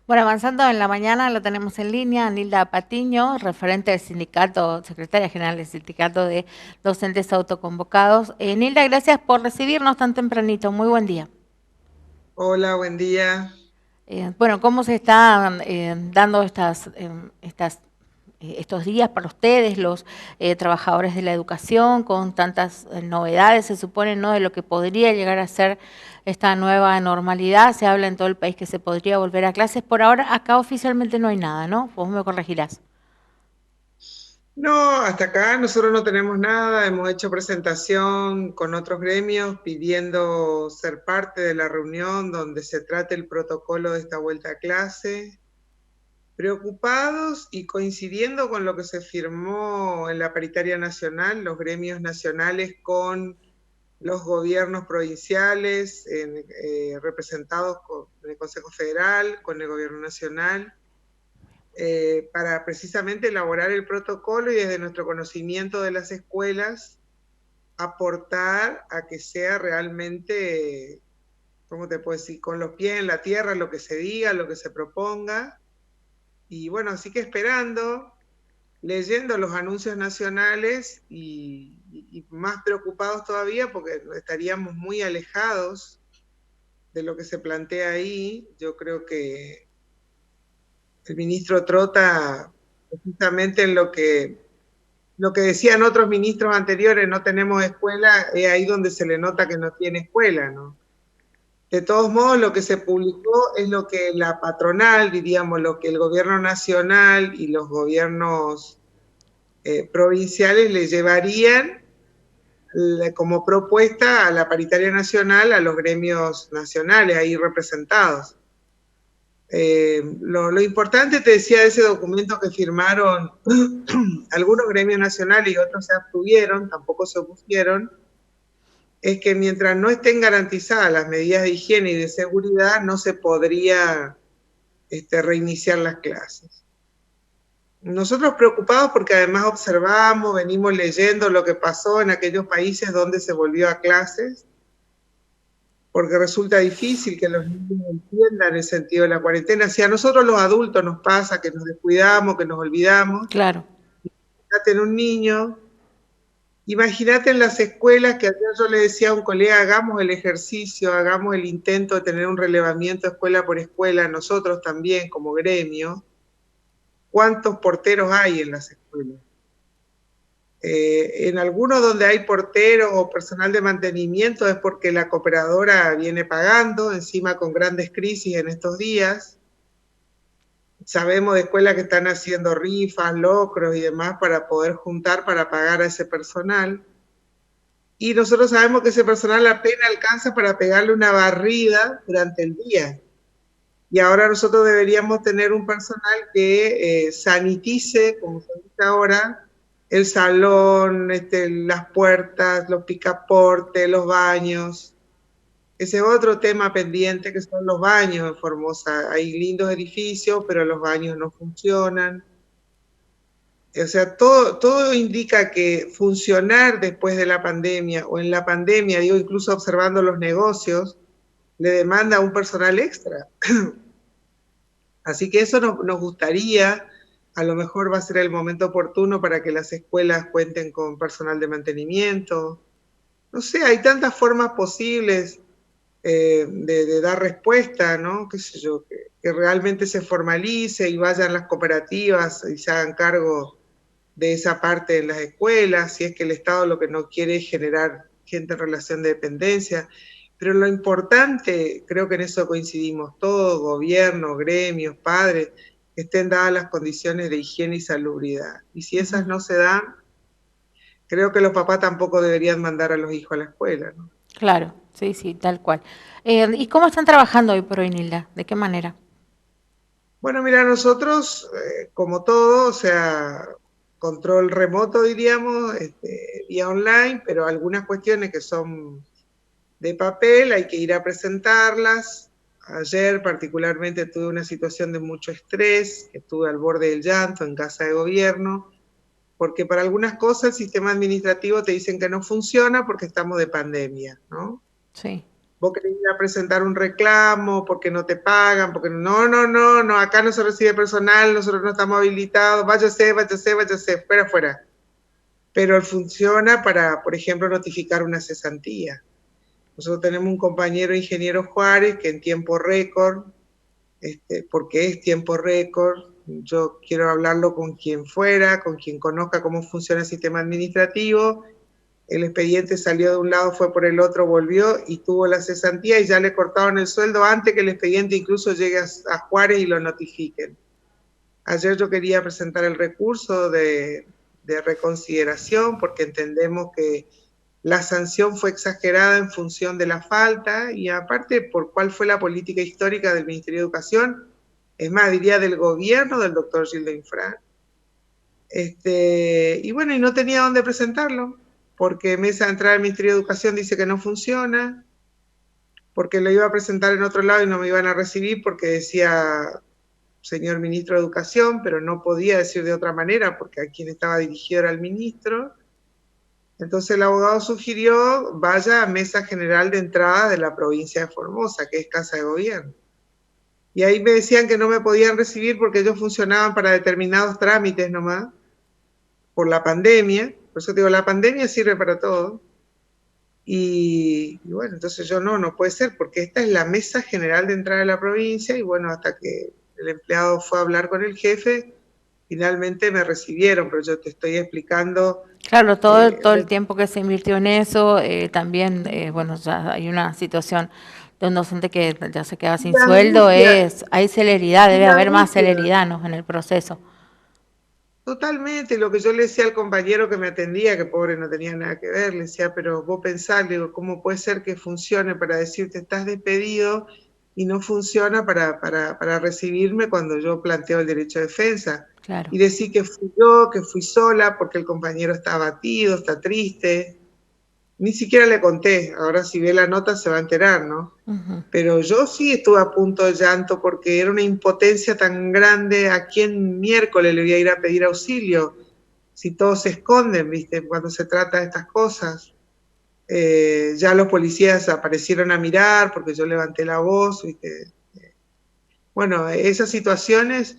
Bueno, avanzando en la mañana lo tenemos en línea, Nilda Patiño, referente del sindicato, secretaria general del sindicato de docentes autoconvocados. Nilda, gracias por recibirnos tan tempranito. Muy buen día. Hola, buen día. Bueno, ¿cómo se están dando estos días para ustedes, los trabajadores de la educación, con tantas novedades, se supone, ¿no?, de lo que podría llegar a ser esta nueva normalidad? Se habla en todo el país que se podría volver a clases. Por ahora, acá oficialmente no hay nada, ¿no? Vos me corregirás. No, hasta acá nosotros no tenemos nada. Hemos hecho presentación con otros gremios pidiendo ser parte de la reunión donde se trate el protocolo de esta vuelta a clase. Preocupados y coincidiendo con lo que se firmó en la paritaria nacional, los gremios nacionales con los gobiernos provinciales, representados en el Consejo Federal, con el gobierno nacional. Para precisamente elaborar el protocolo y desde nuestro conocimiento de las escuelas aportar a que sea realmente, ¿cómo te puedo decir?, con los pies en la tierra lo que se diga, lo que se proponga. Y bueno, así que esperando, leyendo los anuncios nacionales y más preocupados todavía porque estaríamos muy alejados de lo que se plantea ahí. Yo creo que el ministro Trota, precisamente en lo que decían otros ministros anteriores, no tenemos escuela, es ahí donde se le nota que no tiene escuela, ¿no? De todos modos, lo que se publicó es lo que la patronal, diríamos, lo que el gobierno nacional y los gobiernos provinciales le llevarían como propuesta a la paritaria nacional, a los gremios nacionales ahí representados. Lo importante, te decía, de ese documento que firmaron algunos gremios nacionales y otros se abstuvieron, tampoco se opusieron, es que mientras no estén garantizadas las medidas de higiene y de seguridad, no se podría reiniciar las clases. Nosotros preocupados porque además observamos, venimos leyendo lo que pasó en aquellos países donde se volvió a clases, porque resulta difícil que los niños entiendan el sentido de la cuarentena. Si a nosotros los adultos nos pasa que nos descuidamos, que nos olvidamos, Claro. imagínate en un niño, imagínate en las escuelas, que ayer yo le decía a un colega, hagamos el ejercicio, hagamos el intento de tener un relevamiento escuela por escuela, nosotros también como gremio, ¿cuántos porteros hay en las escuelas? En algunos donde hay porteros o personal de mantenimiento es porque la cooperadora viene pagando, encima con grandes crisis en estos días. Sabemos de escuelas que están haciendo rifas, locros y demás para poder juntar para pagar a ese personal. Y nosotros sabemos que ese personal apenas alcanza para pegarle una barrida durante el día. Y ahora nosotros deberíamos tener un personal que sanitice, como se dice ahora, el salón, las puertas, los picaportes, los baños. Ese es otro tema pendiente que son los baños en Formosa. Hay lindos edificios, pero los baños no funcionan. O sea, todo indica que funcionar después de la pandemia o en la pandemia, digo, incluso observando los negocios, le demanda un personal extra. Así que eso nos gustaría, a lo mejor va a ser el momento oportuno para que las escuelas cuenten con personal de mantenimiento. No sé, hay tantas formas posibles de dar respuesta, ¿no? Qué sé yo, que realmente se formalice y vayan las cooperativas y se hagan cargo de esa parte en las escuelas, si es que el Estado lo que no quiere es generar gente en relación de dependencia. Pero lo importante, creo que en eso coincidimos todos, gobierno, gremios, padres, que estén dadas las condiciones de higiene y salubridad. Y si esas Ujú. no se dan, creo que los papás tampoco deberían mandar a los hijos a la escuela, ¿no? Claro, sí, sí, tal cual. ¿Y cómo están trabajando hoy por hoy, Nilda? ¿De qué manera? Bueno, mira, nosotros, como todo, o sea, control remoto, diríamos, vía online, pero algunas cuestiones que son de papel hay que ir a presentarlas. Ayer particularmente tuve una situación de mucho estrés, estuve al borde del llanto en casa de gobierno, porque para algunas cosas el sistema administrativo te dicen que no funciona porque estamos de pandemia, ¿no? Sí. vos querés ir a presentar un reclamo porque no te pagan, porque no, acá no se recibe personal, nosotros no estamos habilitados, váyase, fuera. Pero funciona para, por ejemplo, notificar una cesantía. Nosotros tenemos un compañero ingeniero Juárez que en tiempo récord, porque es tiempo récord, yo quiero hablarlo con quien fuera, con quien conozca cómo funciona el sistema administrativo. El expediente salió de un lado, fue por el otro, volvió y tuvo la cesantía y ya le cortaron el sueldo antes que el expediente incluso llegue a Juárez y lo notifiquen. Ayer yo quería presentar el recurso de reconsideración porque entendemos que la sanción fue exagerada en función de la falta y aparte por cuál fue la política histórica del Ministerio de Educación, es más, diría del gobierno del doctor Gildo Infran. Y bueno, y no tenía dónde presentarlo, porque mesa de entrada del Ministerio de Educación dice que no funciona, porque lo iba a presentar en otro lado y no me iban a recibir porque decía señor ministro de Educación, pero no podía decir de otra manera porque a quien estaba dirigido era el ministro. Entonces el abogado sugirió vaya a mesa general de entrada de la provincia de Formosa, que es Casa de Gobierno. Y ahí me decían que no me podían recibir porque ellos funcionaban para determinados trámites nomás, por la pandemia. Por eso digo, la pandemia sirve para todo. Y bueno, entonces yo no puede ser, porque esta es la mesa general de entrada de la provincia y bueno, hasta que el empleado fue a hablar con el jefe, finalmente me recibieron, pero yo te estoy explicando. Claro, todo el tiempo que se invirtió en eso, también, bueno, ya hay una situación de un docente que ya se queda sin La sueldo, angustia, hay celeridad, y debe la haber más angustia. celeridad, ¿no?, en el proceso. Totalmente, lo que yo le decía al compañero que me atendía, que pobre no tenía nada que ver, le decía, pero vos pensás, le digo, ¿cómo puede ser que funcione para decirte estás despedido y no funciona para recibirme cuando yo planteo el derecho de defensa? Claro. Y decir que fui yo, que fui sola, porque el compañero está abatido, está triste. Ni siquiera le conté, ahora si ve la nota se va a enterar, ¿no? Uh-huh. Pero yo sí estuve a punto de llanto porque era una impotencia tan grande. ¿A quién miércoles le voy a ir a pedir auxilio? Si todos se esconden, ¿viste? Cuando se trata de estas cosas. Ya los policías aparecieron a mirar porque yo levanté la voz, ¿viste? Bueno, esas situaciones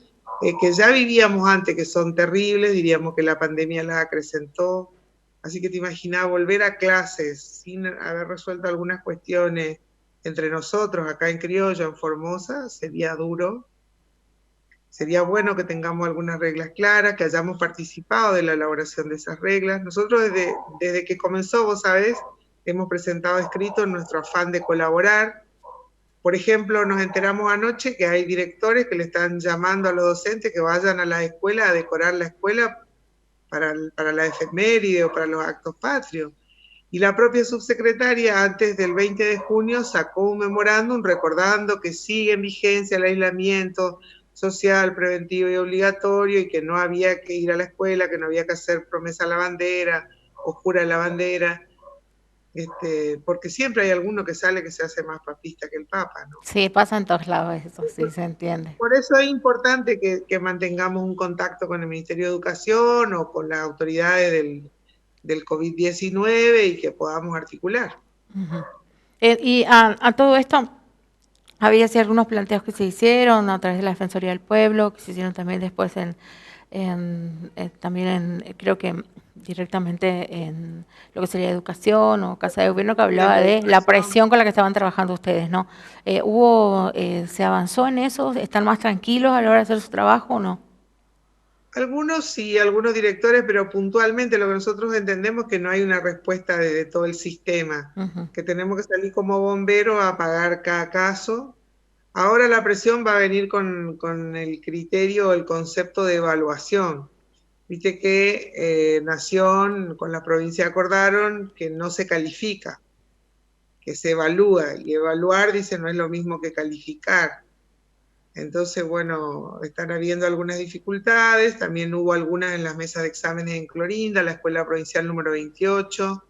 que ya vivíamos antes, que son terribles, diríamos que la pandemia las acrecentó. Así que te imaginás volver a clases sin haber resuelto algunas cuestiones entre nosotros acá en Criollo, en Formosa, sería duro. Sería bueno que tengamos algunas reglas claras, que hayamos participado de la elaboración de esas reglas. Nosotros desde que comenzó, vos sabés, hemos presentado escritos en nuestro afán de colaborar. Por ejemplo, nos enteramos anoche que hay directores que le están llamando a los docentes que vayan a la escuela a decorar la escuela para la efeméride o para los actos patrios. Y la propia subsecretaria, antes del 20 de junio, sacó un memorándum recordando que sigue en vigencia el aislamiento social, preventivo y obligatorio y que no había que ir a la escuela, que no había que hacer promesa a la bandera o jura a la bandera. Porque siempre hay alguno que sale que se hace más papista que el Papa, ¿no? Sí, pasa en todos lados eso, sí, se entiende. Por eso es importante que mantengamos un contacto con el Ministerio de Educación o con las autoridades del COVID-19 y que podamos articular. Uh-huh. Y a todo esto, había sí algunos planteos que se hicieron a través de la Defensoría del Pueblo, que se hicieron también después también creo que directamente en lo que sería educación o casa de gobierno, que hablaba de la presión con la que estaban trabajando ustedes, ¿no? ¿Se avanzó en eso? ¿Están más tranquilos a la hora de hacer su trabajo o no? Algunos sí, algunos directores, pero puntualmente lo que nosotros entendemos es que no hay una respuesta de todo el sistema, Uh-huh. que tenemos que salir como bomberos a pagar cada caso. Ahora la presión va a venir con el criterio, el concepto de evaluación. Viste que Nación con la provincia acordaron que no se califica, que se evalúa, y evaluar, dice, no es lo mismo que calificar. Entonces, bueno, están habiendo algunas dificultades, también hubo algunas en las mesas de exámenes en Clorinda, la escuela provincial número 28.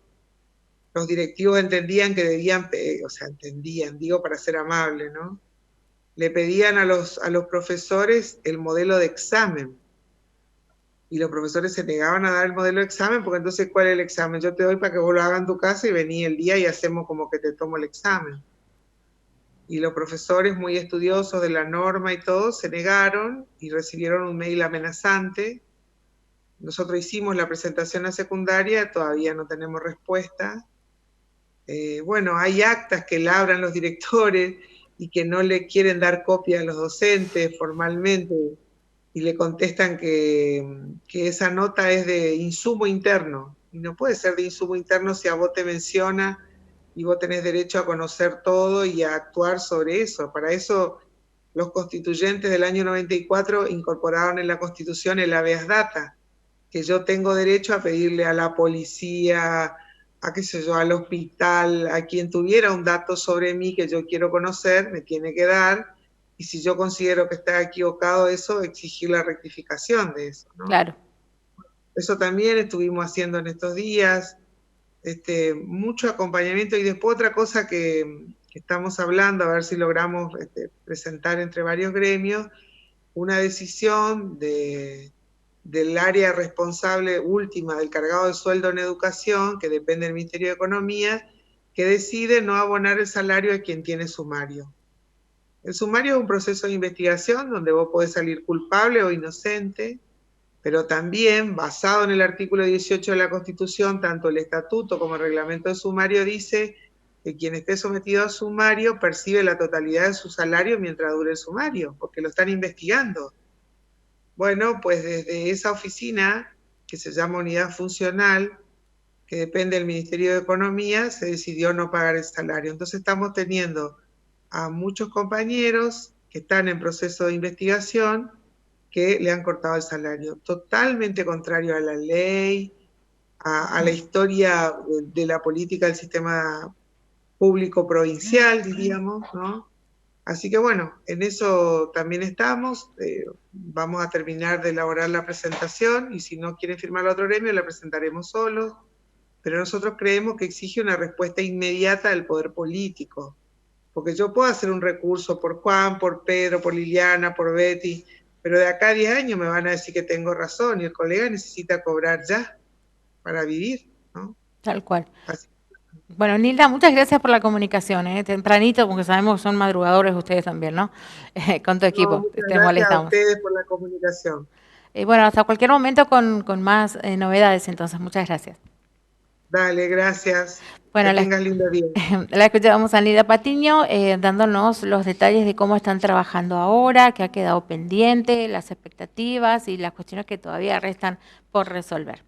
Los directivos entendían que debían, entendían, digo para ser amable, ¿no? Le pedían a los profesores el modelo de examen. Y los profesores se negaban a dar el modelo de examen, porque entonces, ¿cuál es el examen? Yo te doy para que vos lo hagas en tu casa y vení el día y hacemos como que te tomo el examen. y los profesores muy estudiosos de la norma y todo se negaron y recibieron un mail amenazante. Nosotros hicimos la presentación a secundaria, todavía no tenemos respuesta. Bueno, hay actas que labran los directores y que no le quieren dar copia a los docentes formalmente y le contestan que esa nota es de insumo interno. Y no puede ser de insumo interno si a vos te menciona y vos tenés derecho a conocer todo y a actuar sobre eso. Para eso los constituyentes del año 94 incorporaron en la Constitución el habeas data, que yo tengo derecho a pedirle a la policía, a qué sé yo, al hospital, a quien tuviera un dato sobre mí que yo quiero conocer, me tiene que dar, y si yo considero que está equivocado eso, exigir la rectificación de eso, ¿no? Claro. Eso también estuvimos haciendo en estos días, mucho acompañamiento, y después otra cosa que estamos hablando, a ver si logramos presentar entre varios gremios, una decisión del área responsable última del cargado de sueldo en educación, que depende del Ministerio de Economía, que decide no abonar el salario a quien tiene sumario. El sumario es un proceso de investigación donde vos podés salir culpable o inocente, pero también, basado en el artículo 18 de la Constitución, tanto el estatuto como el reglamento de sumario dice que quien esté sometido a sumario percibe la totalidad de su salario mientras dure el sumario, porque lo están investigando. Bueno, pues desde esa oficina, que se llama Unidad Funcional, que depende del Ministerio de Economía, se decidió no pagar el salario. Entonces estamos teniendo a muchos compañeros que están en proceso de investigación que le han cortado el salario. Totalmente contrario a la ley, a la historia de la política del sistema público provincial, diríamos, ¿no? Así que bueno, en eso también estamos. Vamos a terminar de elaborar la presentación y si no quieren firmar otro gremio, la presentaremos solos. Pero nosotros creemos que exige una respuesta inmediata del poder político. Porque yo puedo hacer un recurso por Juan, por Pedro, por Liliana, por Betty, pero de acá a 10 años me van a decir que tengo razón y el colega necesita cobrar ya para vivir, ¿no? Tal cual. Así. Bueno, Nilda, muchas gracias por la comunicación, tempranito, porque sabemos que son madrugadores ustedes también, ¿no? Con tu No, equipo, muchas te gracias a molestamos. ustedes por la comunicación. Bueno, hasta cualquier momento con más novedades, entonces, muchas gracias. Dale, gracias. Que Bueno, tengas lindo día. la escuchamos a Nilda Patiño dándonos los detalles de cómo están trabajando ahora, qué ha quedado pendiente, las expectativas y las cuestiones que todavía restan por resolver.